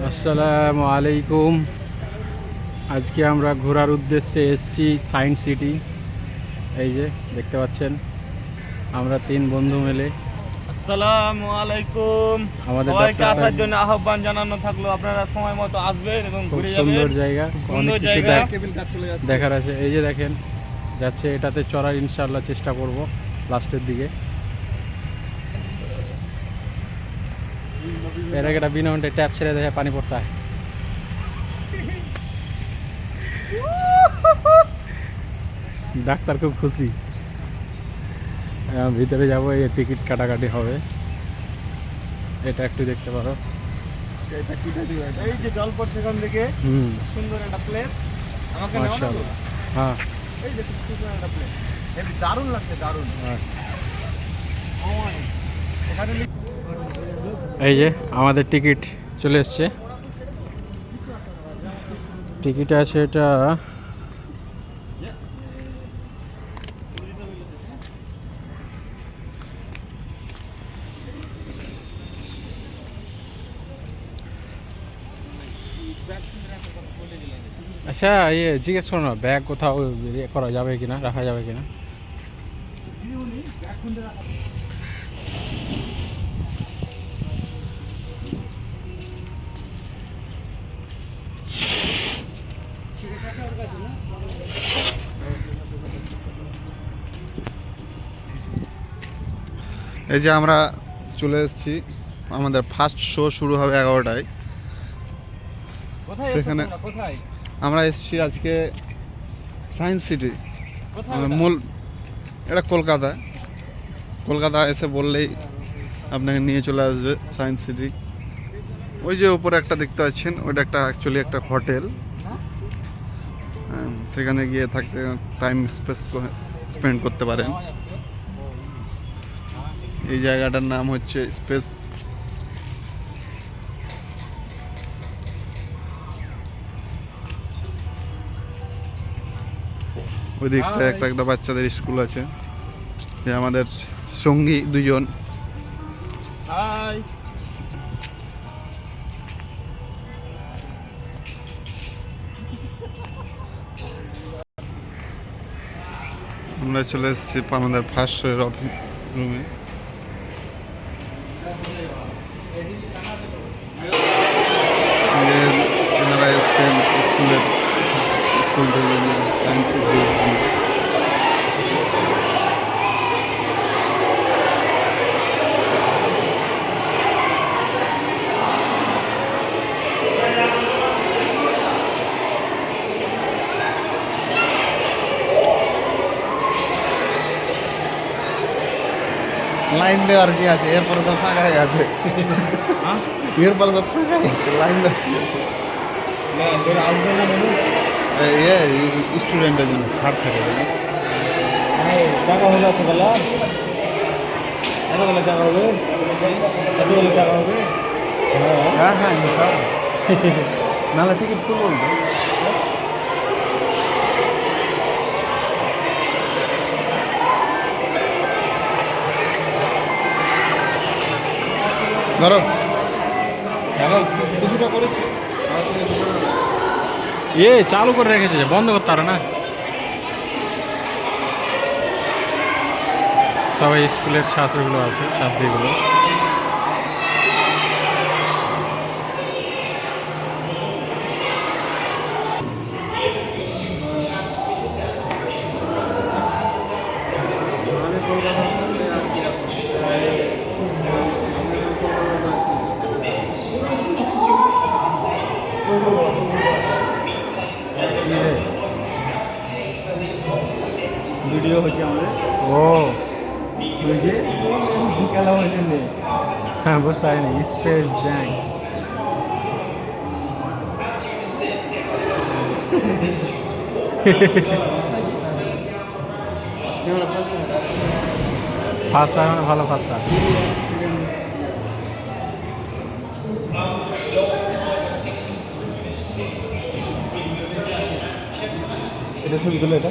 আসসালামু আলাইকুম। আজকে আমরা ঘোরার উদ্দেশ্যে এসেছি সায়েন্স সিটি। এই যে দেখতে পাচ্ছেন আমরা 3 বন্ধু মিলে। আসসালামু আলাইকুম। আমাদের সবাইকে আসার জন্য আহ্বান জানানো থাকলো, আপনারা সময় মতো আসবেন এবং ঘুরে যাবেন। সুন্দর জায়গা, অনেক কিছু দেখার আছে। এই যে দেখেন যাচ্ছে, এটাতে চড়ার ইনশাআল্লাহ চেষ্টা করব লাস্টের দিকে। এর আগে একটা বিনা ট্যাপ ছেড়ে দেখে পানি পড়তে হয়। ডাক্তার খুব খুশি। ভিতরে যাবো, এই টিকিট কাটাকাটি হবে। এটা একটু দেখতে পারো। এই যে জল পড়ছে এখান থেকে, সুন্দর একটা প্লেস। আমাকে নাও না। হ্যাঁ, এই যে সুন্দর একটা প্লেস, এই দারুণ লাগছে, দারুণ। এই যে আমাদের টিকিট চলে এসছে। টিকিট আছে এটা আচ্ছা, ইয়ে জিজ্ঞেস করো না, ব্যাগ কোথাও ইয়ে করা যাবে কিনা, রাখা যাবে কিনা। এই যে আমরা চলে এসেছি, আমাদের ফার্স্ট শো শুরু হবে 11টায়। সেখানে আমরা এসেছি আজকে সায়েন্স সিটি। মূল এটা কলকাতা এসে বললেই আপনাকে নিয়ে চলে আসবে সায়েন্স সিটি। ওই যে উপরে একটা দেখতে পাচ্ছেন, ওইটা একটা অ্যাকচুয়ালি একটা হোটেল। সেখানে গিয়ে থাকতে টাইম স্পেন্ড করতে পারেন। এই জায়গাটার নাম হচ্ছে স্পেস। ওই দিকটা একটা বাচ্চাদের স্কুল আছে, যে আমাদের সঙ্গী দুজন। হাই, আমরা চলে এসেছি আমাদের ফার্স্ট শো এর অফিস রুমে। এনারা এসছেন স্কুল থেকে সায়েন্স এক্সিবিশন। লাইন দেওয়ার কি আছে, এরপরে তো ফাঁকাই আছে। এরপরে তো ফাঁকাই আছে, লাইন দেওয়ার কি আছে। আসবে না মানুষ, স্টুডেন্টের জন্য ছাড় থাকে। টাকা হলো এতবেলা, এতবেলা টাকা হবে, এতবেলা টাকা হবে। হ্যাঁ হ্যাঁ স্যার, নাহলে টিকিট ফুল বলতো। ধরো কিছুটা করেছি, এ চালু করে রেখেছে, বন্ধ করতে পারে না। সবাই স্কুলের ছাত্রগুলো আছে, ছাত্রীগুলো। ভিডিও হচ্ছে আমাদের। ও ওই যে খেলা হয়েছে, হ্যাঁ, বুঝতে পারিনি। স্পেস জ্যাং। ফার্স্ট টাইম ভালো, ফার্স্ট টাইম। এটা ছবি তুলে এটা